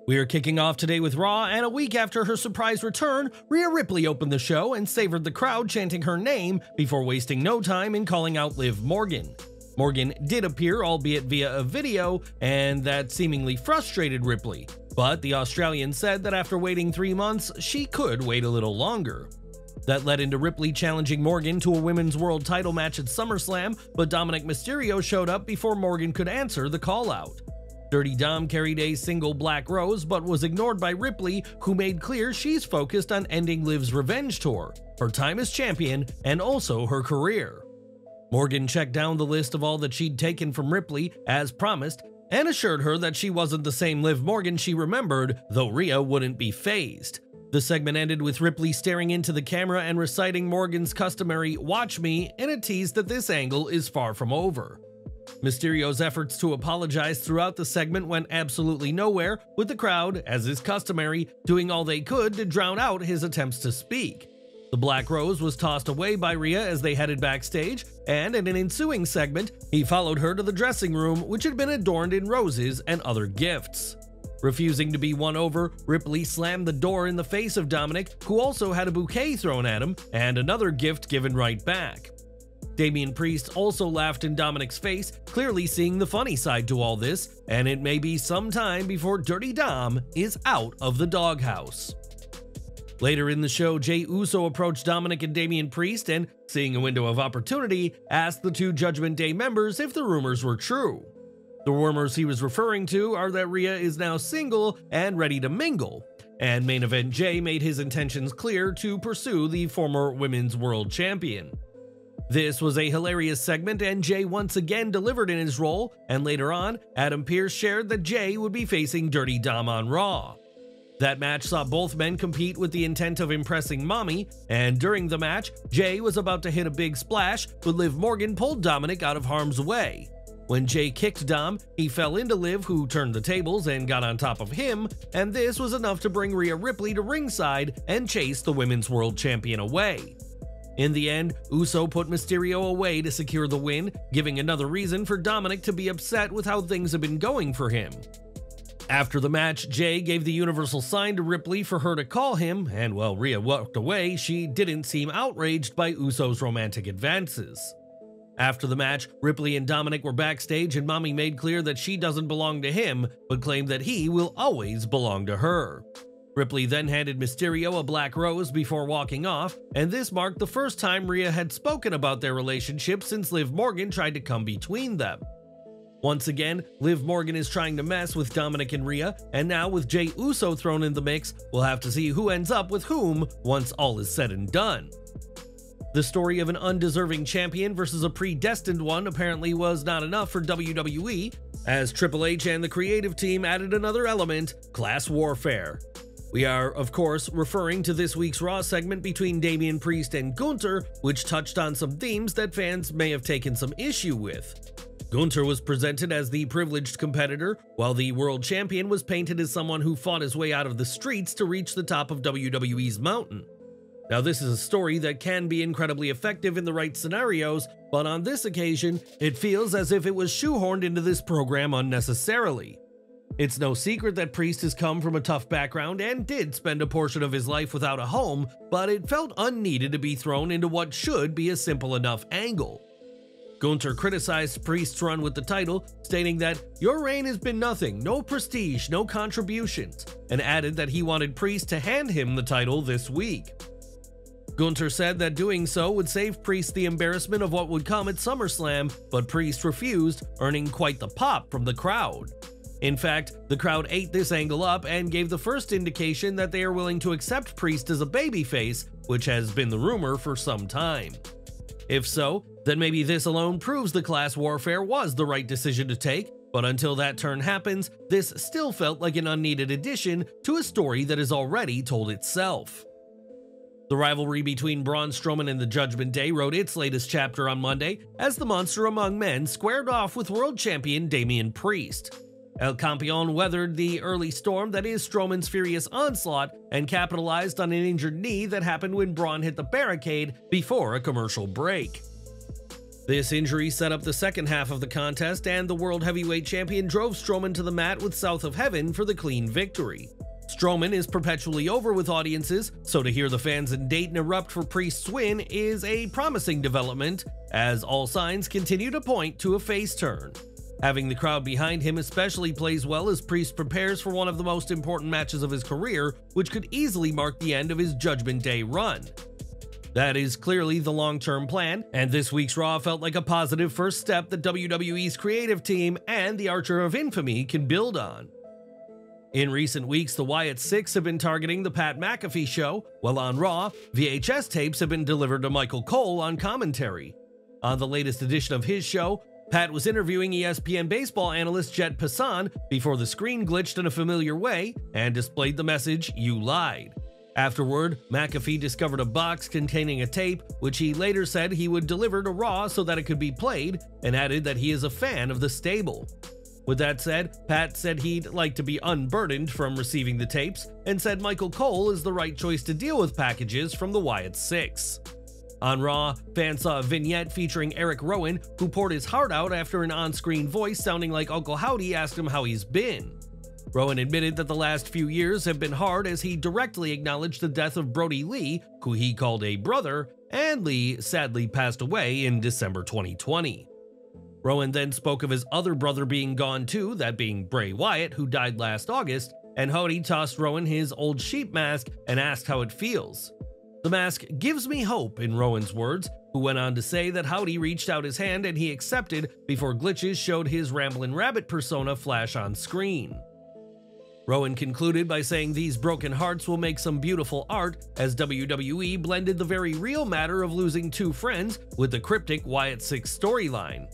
We are kicking off today with Raw, and a week after her surprise return, Rhea Ripley opened the show and savored the crowd chanting her name before wasting no time in calling out Liv Morgan. Morgan did appear, albeit via a video, and that seemingly frustrated Ripley, but the Australian said that after waiting 3 months, she could wait a little longer. That led into Ripley challenging Morgan to a women's world title match at SummerSlam, but Dominik Mysterio showed up before Morgan could answer the call-out. Dirty Dom carried a single black rose but was ignored by Ripley, who made clear she's focused on ending Liv's revenge tour, her time as champion, and also her career. Morgan checked down the list of all that she'd taken from Ripley, as promised, and assured her that she wasn't the same Liv Morgan she remembered, though Rhea wouldn't be fazed. The segment ended with Ripley staring into the camera and reciting Morgan's customary "watch me" in a tease that this angle is far from over. Mysterio's efforts to apologize throughout the segment went absolutely nowhere, with the crowd, as is customary, doing all they could to drown out his attempts to speak. The black rose was tossed away by Rhea as they headed backstage, and in an ensuing segment, he followed her to the dressing room, which had been adorned in roses and other gifts. Refusing to be won over, Ripley slammed the door in the face of Dominik, who also had a bouquet thrown at him, and another gift given right back. Damian Priest also laughed in Dominik's face, clearly seeing the funny side to all this, and it may be some time before Dirty Dom is out of the doghouse. Later in the show, Jey Uso approached Dominik and Damian Priest and, seeing a window of opportunity, asked the two Judgment Day members if the rumors were true. The rumors he was referring to are that Rhea is now single and ready to mingle, and Main Event Jey made his intentions clear to pursue the former Women's World Champion. This was a hilarious segment, and Jey once again delivered in his role, and later on, Adam Pearce shared that Jey would be facing Dirty Dom on Raw. That match saw both men compete with the intent of impressing Mommy, and during the match, Jey was about to hit a big splash, but Liv Morgan pulled Dominik out of harm's way. When Jey kicked Dom, he fell into Liv, who turned the tables and got on top of him, and this was enough to bring Rhea Ripley to ringside and chase the Women's World Champion away. In the end, Uso put Mysterio away to secure the win, giving another reason for Dominik to be upset with how things have been going for him. After the match, Jey gave the universal sign to Ripley for her to call him, and while Rhea walked away, she didn't seem outraged by Uso's romantic advances. After the match, Ripley and Dominik were backstage, and Mommy made clear that she doesn't belong to him, but claimed that he will always belong to her. Ripley then handed Mysterio a black rose before walking off, and this marked the first time Rhea had spoken about their relationship since Liv Morgan tried to come between them. Once again, Liv Morgan is trying to mess with Dominik and Rhea, and now with Jey Uso thrown in the mix, we'll have to see who ends up with whom once all is said and done. The story of an undeserving champion versus a predestined one apparently was not enough for WWE, as Triple H and the creative team added another element: class warfare. We are, of course, referring to this week's Raw segment between Damian Priest and Gunther, which touched on some themes that fans may have taken some issue with. Gunther was presented as the privileged competitor, while the world champion was painted as someone who fought his way out of the streets to reach the top of WWE's mountain. Now, this is a story that can be incredibly effective in the right scenarios, but on this occasion, it feels as if it was shoehorned into this program unnecessarily. It's no secret that Priest has come from a tough background and did spend a portion of his life without a home, but it felt unneeded to be thrown into what should be a simple enough angle. Gunther criticized Priest's run with the title, stating that "your reign has been nothing, no prestige, no contributions," and added that he wanted Priest to hand him the title this week. Gunther said that doing so would save Priest the embarrassment of what would come at SummerSlam, but Priest refused, earning quite the pop from the crowd. In fact, the crowd ate this angle up and gave the first indication that they are willing to accept Priest as a babyface, which has been the rumor for some time. If so, then maybe this alone proves the class warfare was the right decision to take, but until that turn happens, this still felt like an unneeded addition to a story that has already told itself. The rivalry between Braun Strowman and the Judgment Day wrote its latest chapter on Monday as the Monster Among Men squared off with world champion Damian Priest. El Campeon weathered the early storm that is Strowman's furious onslaught and capitalized on an injured knee that happened when Braun hit the barricade before a commercial break. This injury set up the second half of the contest, and the World Heavyweight Champion drove Strowman to the mat with South of Heaven for the clean victory. Strowman is perpetually over with audiences, so to hear the fans in Dayton erupt for Priest's win is a promising development, as all signs continue to point to a face turn. Having the crowd behind him especially plays well as Priest prepares for one of the most important matches of his career, which could easily mark the end of his Judgment Day run. That is clearly the long-term plan, and this week's Raw felt like a positive first step that WWE's creative team and the Archer of Infamy can build on. In recent weeks, the Wyatt Six have been targeting the Pat McAfee show, while on Raw, VHS tapes have been delivered to Michael Cole on commentary. On the latest edition of his show, Pat was interviewing ESPN baseball analyst Jet Passan before the screen glitched in a familiar way and displayed the message, "You lied." Afterward, McAfee discovered a box containing a tape, which he later said he would deliver to Raw so that it could be played, and added that he is a fan of the stable. With that said, Pat said he'd like to be unburdened from receiving the tapes, and said Michael Cole is the right choice to deal with packages from the Wyatt Six. On Raw, fans saw a vignette featuring Erick Rowan, who poured his heart out after an on-screen voice sounding like Uncle Howdy asked him how he's been. Rowan admitted that the last few years have been hard as he directly acknowledged the death of Brodie Lee, who he called a brother, and Lee sadly passed away in December 2020. Rowan then spoke of his other brother being gone too, that being Bray Wyatt, who died last August, and Howdy tossed Rowan his old sheep mask and asked how it feels. "The mask gives me hope," in Rowan's words, who went on to say that Howdy reached out his hand and he accepted before glitches showed his Ramblin' Rabbit persona flash on screen. Rowan concluded by saying these broken hearts will make some beautiful art, as WWE blended the very real matter of losing two friends with the cryptic Wyatt Six storyline.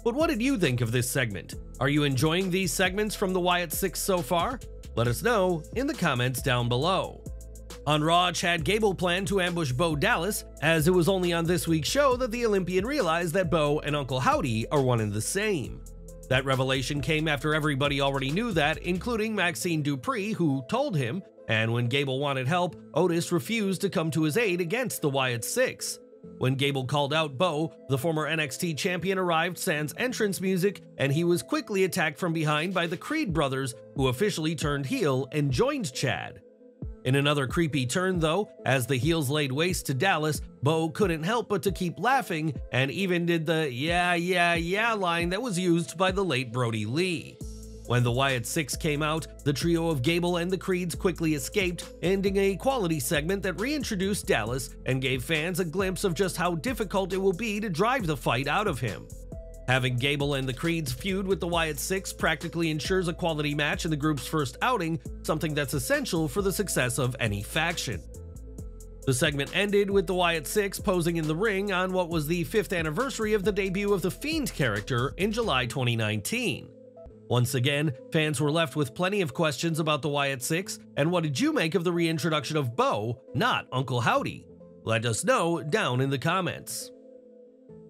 But what did you think of this segment? Are you enjoying these segments from the Wyatt Six so far? Let us know in the comments down below. On Raw, Chad Gable planned to ambush Bo Dallas, as it was only on this week's show that the Olympian realized that Bo and Uncle Howdy are one and the same. That revelation came after everybody already knew that, including Maxine Dupree, who told him, and when Gable wanted help, Otis refused to come to his aid against the Wyatt Six. When Gable called out Bo, the former NXT champion arrived sans entrance music, and he was quickly attacked from behind by the Creed brothers, who officially turned heel and joined Chad. In another creepy turn though, as the heels laid waste to Dallas, Bo couldn't help but to keep laughing, and even did the yeah line that was used by the late Brodie Lee. When the Wyatt Six came out, the trio of Gable and the Creeds quickly escaped, ending a quality segment that reintroduced Dallas and gave fans a glimpse of just how difficult it will be to drive the fight out of him. Having Gable and the Creeds feud with the Wyatt Six practically ensures a quality match in the group's first outing, something that's essential for the success of any faction. The segment ended with the Wyatt Six posing in the ring on what was the 5th anniversary of the debut of the Fiend character in July 2019. Once again, fans were left with plenty of questions about the Wyatt Six, and what did you make of the reintroduction of Bo, not Uncle Howdy? Let us know down in the comments.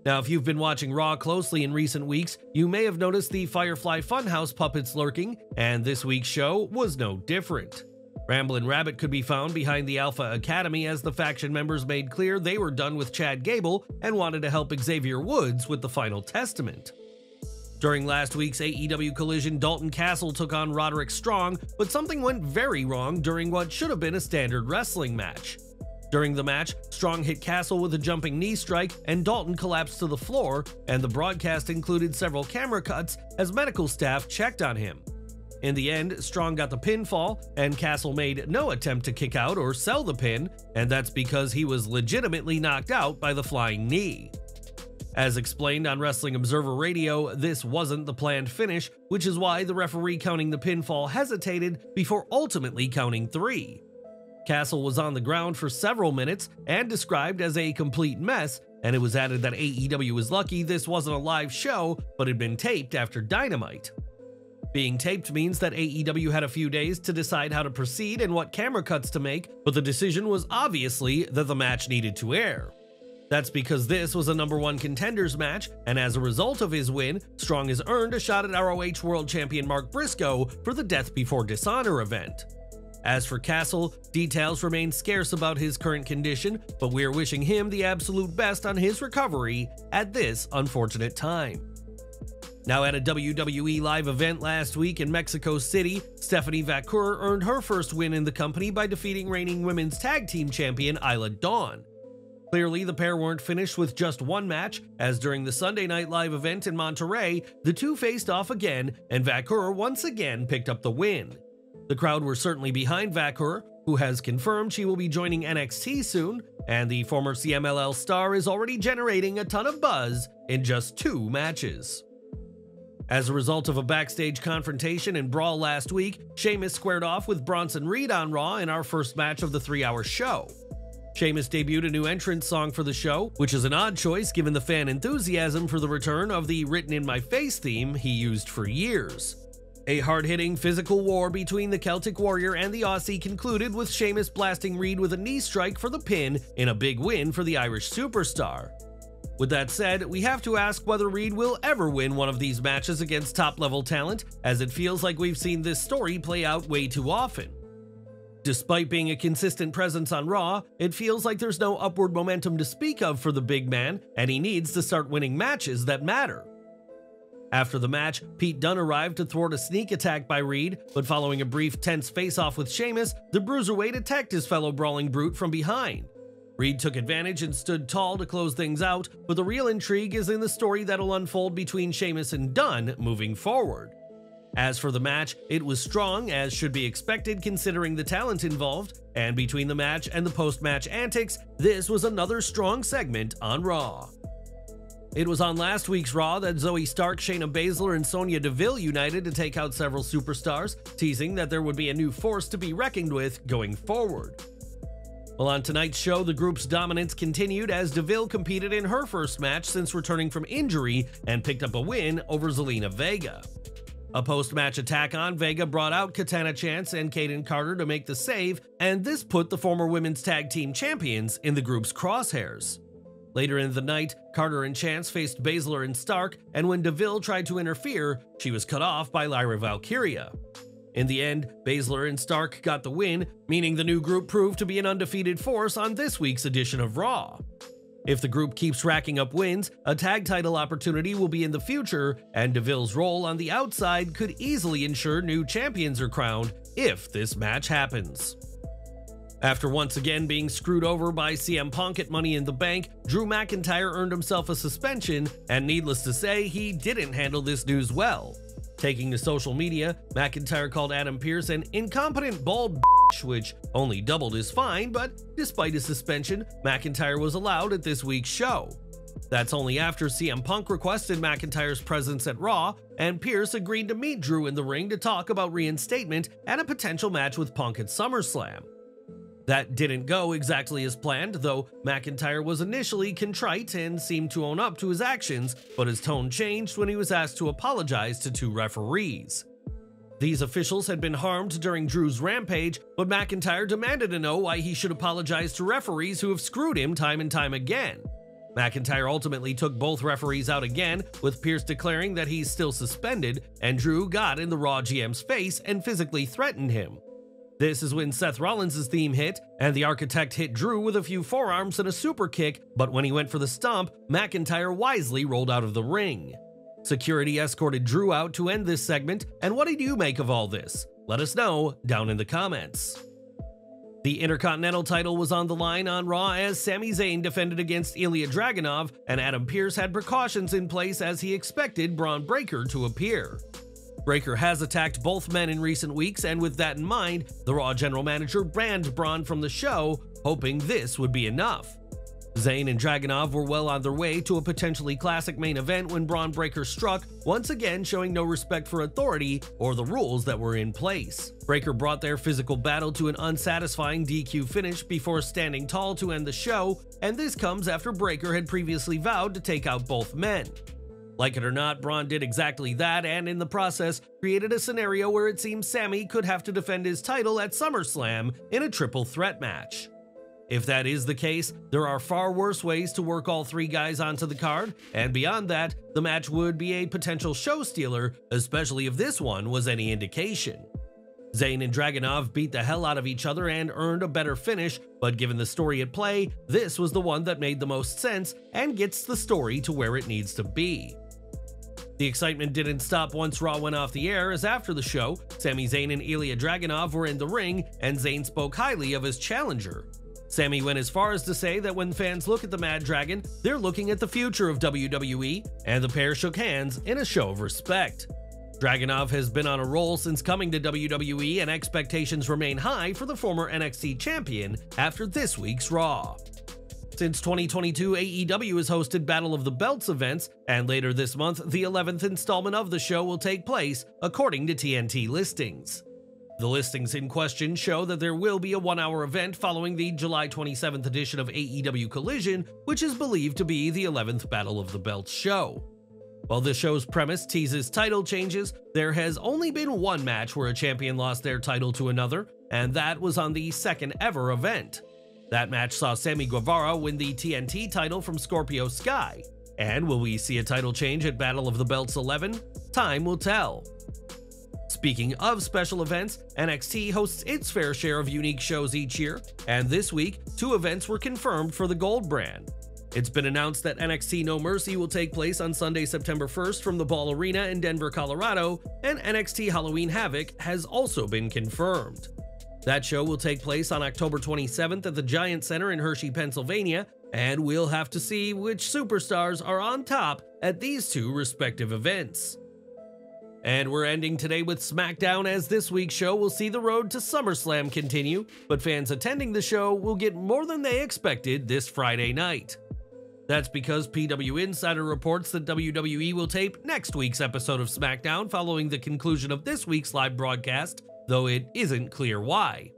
Now, if you've been watching Raw closely in recent weeks, you may have noticed the Firefly Funhouse puppets lurking, and this week's show was no different. Ramblin' Rabbit could be found behind the Alpha Academy as the faction members made clear they were done with Chad Gable and wanted to help Xavier Woods with the Final Testament. During last week's AEW Collision, Dalton Castle took on Roderick Strong, but something went very wrong during what should have been a standard wrestling match. During the match, Strong hit Castle with a jumping knee strike, and Dalton collapsed to the floor, and the broadcast included several camera cuts as medical staff checked on him. In the end, Strong got the pinfall, and Castle made no attempt to kick out or sell the pin, and that's because he was legitimately knocked out by the flying knee. As explained on Wrestling Observer Radio, this wasn't the planned finish, which is why the referee counting the pinfall hesitated before ultimately counting 3. Castle was on the ground for several minutes and described as a complete mess, and it was added that AEW was lucky this wasn't a live show, but had been taped after Dynamite. Being taped means that AEW had a few days to decide how to proceed and what camera cuts to make, but the decision was obviously that the match needed to air. That's because this was a #1 contenders match, and as a result of his win, Strong has earned a shot at ROH World Champion Mark Briscoe for the Death Before Dishonor event. As for Castle, details remain scarce about his current condition, but we're wishing him the absolute best on his recovery at this unfortunate time. Now, at a WWE live event last week in Mexico City, Stephanie Vaquer earned her first win in the company by defeating reigning women's tag team champion Isla Dawn. Clearly, the pair weren't finished with just one match, as during the Sunday Night Live event in Monterrey, the two faced off again, and Vaquer once again picked up the win. The crowd were certainly behind Vaquer, who has confirmed she will be joining NXT soon, and the former CMLL star is already generating a ton of buzz in just 2 matches. As a result of a backstage confrontation and brawl last week, Sheamus squared off with Bronson Reed on Raw in our first match of the 3-hour show. Sheamus debuted a new entrance song for the show, which is an odd choice given the fan enthusiasm for the return of the Written in My Face theme he used for years. A hard-hitting physical war between the Celtic Warrior and the Aussie concluded with Sheamus blasting Reed with a knee strike for the pin in a big win for the Irish superstar. With that said, we have to ask whether Reed will ever win one of these matches against top-level talent, as it feels like we've seen this story play out way too often. Despite being a consistent presence on Raw, it feels like there's no upward momentum to speak of for the big man, and he needs to start winning matches that matter. After the match, Pete Dunne arrived to thwart a sneak attack by Reed, but following a brief tense face-off with Sheamus, the Bruiserweight attacked his fellow brawling brute from behind. Reed took advantage and stood tall to close things out, but the real intrigue is in the story that'll unfold between Sheamus and Dunne moving forward. As for the match, it was strong, as should be expected considering the talent involved, and between the match and the post-match antics, this was another strong segment on Raw. It was on last week's Raw that Zoe Stark, Shayna Baszler, and Sonya Deville united to take out several superstars, teasing that there would be a new force to be reckoned with going forward. Well, on tonight's show, the group's dominance continued as Deville competed in her first match since returning from injury and picked up a win over Zelina Vega. A post-match attack on Vega brought out Katana Chance and Kaden Carter to make the save, and this put the former women's tag team champions in the group's crosshairs. Later in the night, Carter and Chance faced Baszler and Stark, and when Deville tried to interfere, she was cut off by Lyra Valkyria. In the end, Baszler and Stark got the win, meaning the new group proved to be an undefeated force on this week's edition of Raw. If the group keeps racking up wins, a tag title opportunity will be in the future, and Deville's role on the outside could easily ensure new champions are crowned if this match happens. After once again being screwed over by CM Punk at Money in the Bank, Drew McIntyre earned himself a suspension, and needless to say, he didn't handle this news well. Taking to social media, McIntyre called Adam Pearce an incompetent bald bitch, which only doubled his fine, but despite his suspension, McIntyre was allowed at this week's show. That's only after CM Punk requested McIntyre's presence at Raw, and Pearce agreed to meet Drew in the ring to talk about reinstatement and a potential match with Punk at SummerSlam. That didn't go exactly as planned, though McIntyre was initially contrite and seemed to own up to his actions, but his tone changed when he was asked to apologize to 2 referees. These officials had been harmed during Drew's rampage, but McIntyre demanded to know why he should apologize to referees who have screwed him time and time again. McIntyre ultimately took both referees out again, with Pearce declaring that he's still suspended, and Drew got in the Raw GM's face and physically threatened him. This is when Seth Rollins' theme hit, and the Architect hit Drew with a few forearms and a super kick, but when he went for the stomp, McIntyre wisely rolled out of the ring. Security escorted Drew out to end this segment, and what did you make of all this? Let us know down in the comments. The Intercontinental title was on the line on Raw as Sami Zayn defended against Ilja Dragunov, and Adam Pearce had precautions in place as he expected Braun Breaker to appear. Breaker has attacked both men in recent weeks, and with that in mind, the Raw general manager banned Braun from the show, hoping this would be enough. Zayn and Dragunov were well on their way to a potentially classic main event when Braun Breaker struck, once again showing no respect for authority or the rules that were in place. Breaker brought their physical battle to an unsatisfying DQ finish before standing tall to end the show, and this comes after Breaker had previously vowed to take out both men. Like it or not, Braun did exactly that, and in the process, created a scenario where it seems Sami could have to defend his title at SummerSlam in a triple threat match. If that is the case, there are far worse ways to work all 3 guys onto the card, and beyond that, the match would be a potential show stealer, especially if this one was any indication. Zayn and Dragunov beat the hell out of each other and earned a better finish, but given the story at play, this was the one that made the most sense and gets the story to where it needs to be. The excitement didn't stop once Raw went off the air, as after the show, Sami Zayn and Ilja Dragunov were in the ring and Zayn spoke highly of his challenger. Sami went as far as to say that when fans look at the Mad Dragon, they're looking at the future of WWE, and the pair shook hands in a show of respect. Dragunov has been on a roll since coming to WWE, and expectations remain high for the former NXT champion after this week's Raw. Since 2022, AEW has hosted Battle of the Belts events, and later this month, the 11th installment of the show will take place, according to TNT listings. The listings in question show that there will be a 1-hour event following the July 27th edition of AEW Collision, which is believed to be the 11th Battle of the Belts show. While the show's premise teases title changes, there has only been one match where a champion lost their title to another, and that was on the second ever event. That match saw Sammy Guevara win the TNT title from Scorpio Sky. And will we see a title change at Battle of the Belts 11? Time will tell. Speaking of special events, NXT hosts its fair share of unique shows each year, and this week, 2 events were confirmed for the Gold brand. It's been announced that NXT No Mercy will take place on Sunday, September 1st from the Ball Arena in Denver, Colorado, and NXT Halloween Havoc has also been confirmed. That show will take place on October 27th at the Giant Center in Hershey, Pennsylvania, and we'll have to see which superstars are on top at these 2 respective events. And we're ending today with SmackDown, as this week's show will see the road to SummerSlam continue, but fans attending the show will get more than they expected this Friday night. That's because PW Insider reports that WWE will tape next week's episode of SmackDown following the conclusion of this week's live broadcast, though it isn't clear why.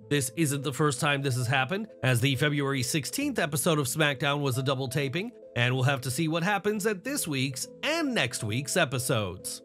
This isn't the first time this has happened, as the February 16th episode of SmackDown was a double taping, and we'll have to see what happens at this week's and next week's episodes.